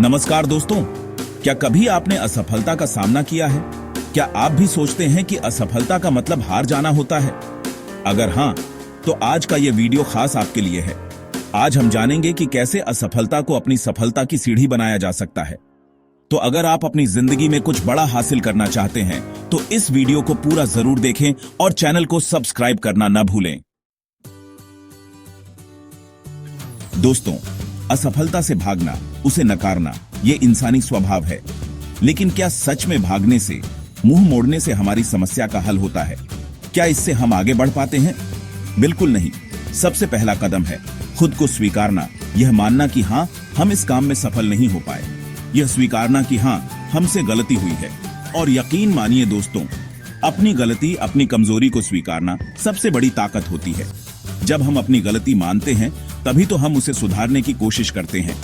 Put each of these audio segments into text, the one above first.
नमस्कार दोस्तों, क्या कभी आपने असफलता का सामना किया है? क्या आप भी सोचते हैं कि असफलता का मतलब हार जाना होता है? अगर हाँ, तो आज का ये वीडियो खास आपके लिए है। आज हम जानेंगे कि कैसे असफलता को अपनी सफलता की सीढ़ी बनाया जा सकता है। तो अगर आप अपनी जिंदगी में कुछ बड़ा हासिल करना चाहते हैं, तो इस वीडियो को पूरा जरूर देखें और चैनल को सब्सक्राइब करना न भूलें। दोस्तों, असफलता से भागना, उसे नकारना, ये इंसानी स्वभाव है। लेकिन क्या सच में भागने से, मुंह मोड़ने से हमारी समस्या का हल होता है? क्या इससे हम आगे बढ़ पाते हैं? बिल्कुल नहीं। सबसे पहला कदम है खुद को स्वीकारना। यह मानना कि हाँ, हम इस काम में सफल नहीं हो पाए। यह स्वीकारना कि हाँ, हमसे गलती हुई है। और यकीन मानिए दोस्तों, अपनी गलती, अपनी कमजोरी को स्वीकारना सबसे बड़ी ताकत होती है। जब हम अपनी गलती मानते हैं, तभी तो हम उसे सुधारने की कोशिश करते हैं।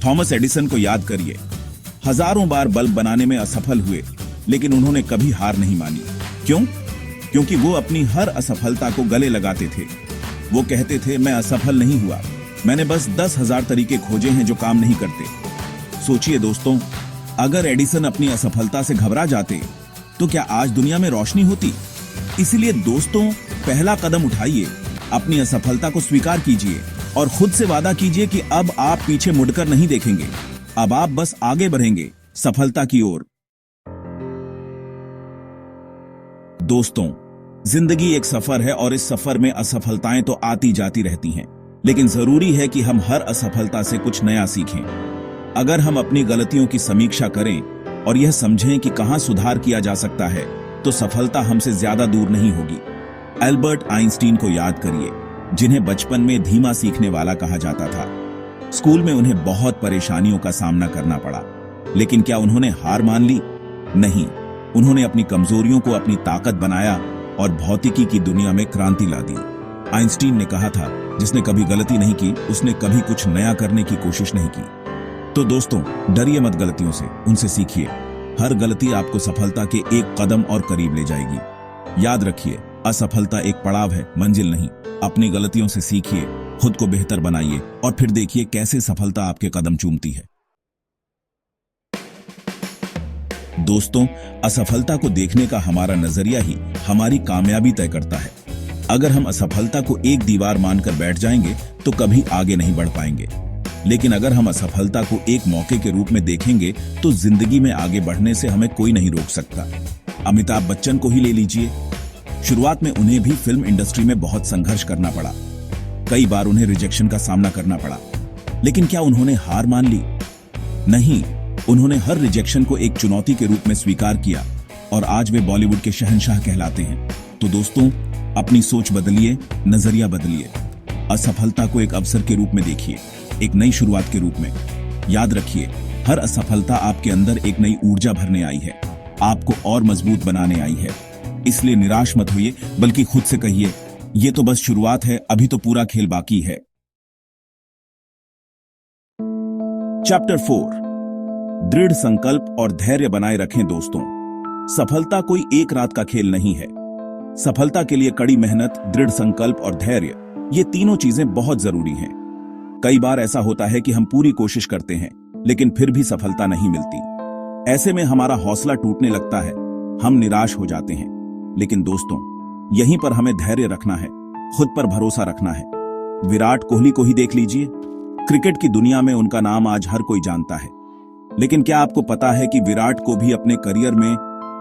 थॉमस एडिसन को याद करिए। हजारों बार बल्ब बनाने में असफल हुए, लेकिन उन्होंने कभी हार नहीं मानी। क्यों? क्योंकि वो अपनी हर असफलता को गले लगाते थे। वो कहते थे, मैं असफल नहीं हुआ, मैंने बस 10,000 तरीके खोजे हैं जो काम नहीं करते। सोचिए दोस्तों, अगर एडिसन अपनी असफलता से घबरा जाते, तो क्या आज दुनिया में रोशनी होती? इसीलिए दोस्तों, पहला कदम उठाइए, अपनी असफलता को स्वीकार कीजिए और खुद से वादा कीजिए कि अब आप पीछे मुड़कर नहीं देखेंगे। अब आप बस आगे बढ़ेंगे, सफलता की ओर। दोस्तों, जिंदगी एक सफर है और इस सफर में असफलताएं तो आती जाती रहती हैं, लेकिन जरूरी है कि हम हर असफलता से कुछ नया सीखें। अगर हम अपनी गलतियों की समीक्षा करें और यह समझें कि कहां सुधार किया जा सकता है, तो सफलता हमसे ज्यादा दूर नहीं होगी। एल्बर्ट आइंस्टीन को याद करिए, जिन्हें बचपन में धीमा सीखने वाला कहा जाता था। स्कूल में उन्हें बहुत परेशानियों का सामना करना पड़ा, लेकिन क्या उन्होंने हार मान ली? नहीं। उन्होंने अपनी कमजोरियों को अपनी ताकत बनाया और भौतिकी की दुनिया में क्रांति ला दी। आइंस्टीन ने कहा था, जिसने कभी गलती नहीं की, उसने कभी कुछ नया करने की कोशिश नहीं की। तो दोस्तों, डरिए मत गलतियों से, उनसे सीखिए। हर गलती आपको सफलता के एक कदम और करीब ले जाएगी। याद रखिए, असफलता एक पड़ाव है, मंजिल नहीं। अपनी गलतियों से सीखिए, खुद को बेहतर बनाइए और फिर देखिए कैसे सफलता आपके कदम चूमती है। दोस्तों, असफलता को देखने का हमारा नजरिया ही हमारी कामयाबी तय करता है। अगर हम असफलता को एक दीवार मानकर बैठ जाएंगे, तो कभी आगे नहीं बढ़ पाएंगे। लेकिन अगर हम असफलता को एक मौके के रूप में देखेंगे, तो जिंदगी में आगे बढ़ने से हमें कोई नहीं रोक सकता। अमिताभ बच्चन को ही ले लीजिए। शुरुआत में उन्हें भी फिल्म इंडस्ट्री में बहुत संघर्ष करना पड़ा। कई बार उन्हें रिजेक्शन का सामना करना पड़ा, लेकिन क्या उन्होंने हार मान ली? नहीं। उन्होंने हर रिजेक्शन को एक चुनौती के रूप में स्वीकार किया और आज वे बॉलीवुड के शहंशाह कहलाते हैं। तो दोस्तों, अपनी सोच बदलिए, नजरिया बदलिए। असफलता को एक अवसर के रूप में देखिए, एक नई शुरुआत के रूप में। याद रखिए, हर असफलता आपके अंदर एक नई ऊर्जा भरने आई है, आपको और मजबूत बनाने आई है। इसलिए निराश मत होइए, बल्कि खुद से कहिए, ये तो बस शुरुआत है, अभी तो पूरा खेल बाकी है। चैप्टर 4, दृढ़ संकल्प और धैर्य बनाए रखें। दोस्तों, सफलता कोई एक रात का खेल नहीं है। सफलता के लिए कड़ी मेहनत, दृढ़ संकल्प और धैर्य, ये तीनों चीजें बहुत जरूरी हैं। कई बार ऐसा होता है कि हम पूरी कोशिश करते हैं, लेकिन फिर भी सफलता नहीं मिलती। ऐसे में हमारा हौसला टूटने लगता है, हम निराश हो जाते हैं। लेकिन दोस्तों, यहीं पर हमें धैर्य रखना है, खुद पर भरोसा रखना है। विराट कोहली को ही देख लीजिए। क्रिकेट की दुनिया में उनका नाम आज हर कोई जानता है, लेकिन क्या आपको पता है कि विराट को भी अपने करियर में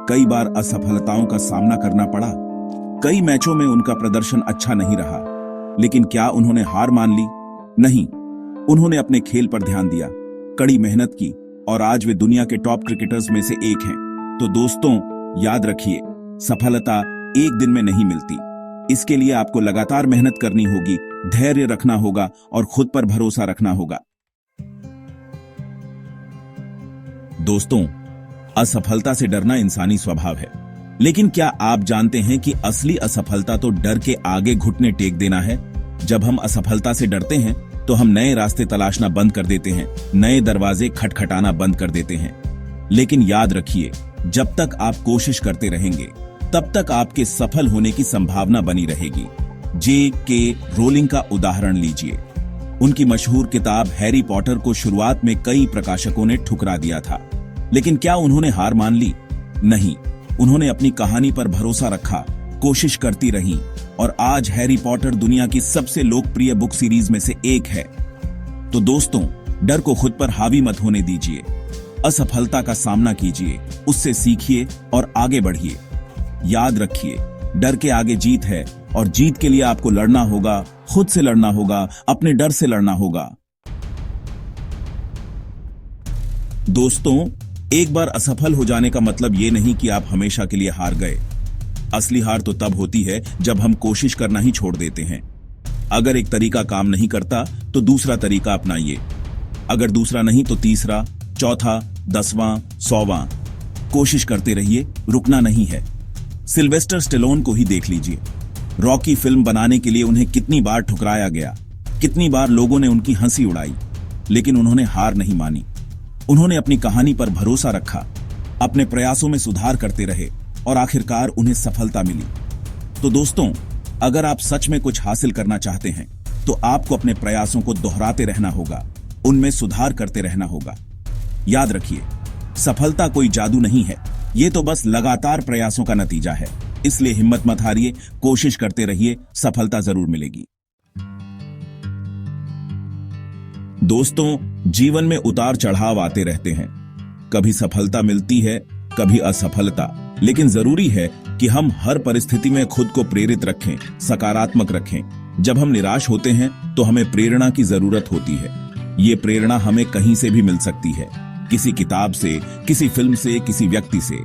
कई बार असफलताओं का सामना करना पड़ा? कई मैचों में उनका प्रदर्शन अच्छा नहीं रहा, लेकिन क्या उन्होंने हार मान ली? नहीं। उन्होंने अपने खेल पर ध्यान दिया, कड़ी मेहनत की और आज वे दुनिया के टॉप क्रिकेटर्स में से एक हैं। तो दोस्तों, याद रखिए, सफलता एक दिन में नहीं मिलती। इसके लिए आपको लगातार मेहनत करनी होगी, धैर्य रखना होगा और खुद पर भरोसा रखना होगा। दोस्तों, असफलता से डरना इंसानी स्वभाव है, लेकिन क्या आप जानते हैं कि असली असफलता तो डर के आगे घुटने टेक देना है। जब हम असफलता से डरते हैं, तो हम नए रास्ते तलाशना बंद कर देते हैं, नए दरवाजे खटखटाना बंद कर देते हैं। लेकिन याद रखिए, जब तक आप कोशिश करते रहेंगे, तब तक आपके सफल होने की संभावना बनी रहेगी। जे.के. रोलिंग का उदाहरण लीजिए। उनकी मशहूर किताब हैरी पॉटर को शुरुआत में कई प्रकाशकों ने ठुकरा दिया था, लेकिन क्या उन्होंने हार मान ली? नहीं, उन्होंने अपनी कहानी पर भरोसा रखा, कोशिश करती रहीं और आज हैरी पॉटर दुनिया की सबसे लोकप्रिय बुक सीरीज में से एक है। तो दोस्तों, डर को खुद पर हावी मत होने दीजिए। असफलता का सामना कीजिए, उससे सीखिए और आगे बढ़िए। याद रखिए, डर के आगे जीत है और जीत के लिए आपको लड़ना होगा, खुद से लड़ना होगा, अपने डर से लड़ना होगा। दोस्तों, एक बार असफल हो जाने का मतलब ये नहीं कि आप हमेशा के लिए हार गए। असली हार तो तब होती है जब हम कोशिश करना ही छोड़ देते हैं। अगर एक तरीका काम नहीं करता तो दूसरा तरीका अपनाइए। अगर दूसरा नहीं तो तीसरा, चौथा, 10वां, 100वां। कोशिश करते रहिए, रुकना नहीं है। सिल्वेस्टर स्टेलोन को ही देख लीजिए। रॉकी फिल्म बनाने के लिए उन्हें कितनी बार ठुकराया गया, कितनी बार लोगों ने उनकी हंसी उड़ाई, लेकिन उन्होंने हार नहीं मानी। उन्होंने अपनी कहानी पर भरोसा रखा, अपने प्रयासों में सुधार करते रहे और आखिरकार उन्हें सफलता मिली। तो दोस्तों, अगर आप सच में कुछ हासिल करना चाहते हैं तो आपको अपने प्रयासों को दोहराते रहना होगा, उनमें सुधार करते रहना होगा। याद रखिए, सफलता कोई जादू नहीं है, ये तो बस लगातार प्रयासों का नतीजा है। इसलिए हिम्मत मत हारिए, कोशिश करते रहिए, सफलता जरूर मिलेगी। दोस्तों, जीवन में उतार चढ़ाव आते रहते हैं। कभी सफलता मिलती है, कभी असफलता, लेकिन जरूरी है कि हम हर परिस्थिति में खुद को प्रेरित रखें, सकारात्मक रखें। जब हम निराश होते हैं तो हमें प्रेरणा की जरूरत होती है। ये प्रेरणा हमें कहीं से भी मिल सकती है, किसी किताब से, किसी फिल्म से, किसी व्यक्ति से।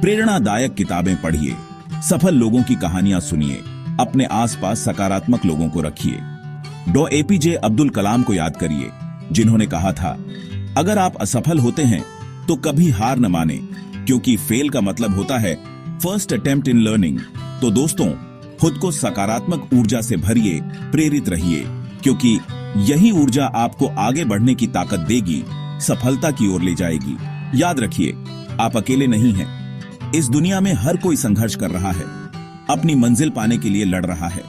प्रेरणादायक किताबें पढ़िए, सफल लोगों की कहानियां सुनिए, अपने आसपास सकारात्मक लोगों को रखिए। डॉ एपीजे अब्दुल कलाम को याद करिए, जिन्होंने कहा था, अगर आप असफल होते हैं तो कभी हार न माने, क्योंकि फेल का मतलब होता है फर्स्ट अटेम्प्ट इन लर्निंग। तो दोस्तों, खुद को सकारात्मक ऊर्जा से भरिए, प्रेरित रहिए, क्योंकि यही ऊर्जा आपको आगे बढ़ने की ताकत देगी, सफलता की ओर ले जाएगी। याद रखिए, आप अकेले नहीं हैं। इस दुनिया में हर कोई संघर्ष कर रहा है, अपनी मंजिल पाने के लिए लड़ रहा है।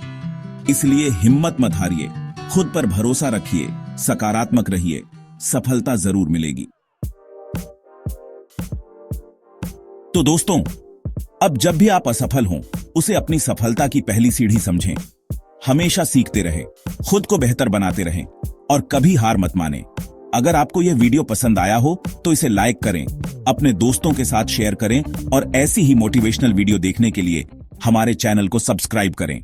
इसलिए हिम्मत मत हारिए, खुद पर भरोसा रखिए, सकारात्मक रहिए, सफलता जरूर मिलेगी। तो दोस्तों, अब जब भी आप असफल हों, उसे अपनी सफलता की पहली सीढ़ी समझें। हमेशा सीखते रहें, खुद को बेहतर बनाते रहें और कभी हार मत मानें। अगर आपको यह वीडियो पसंद आया हो तो इसे लाइक करें, अपने दोस्तों के साथ शेयर करें और ऐसी ही मोटिवेशनल वीडियो देखने के लिए हमारे चैनल को सब्सक्राइब करें।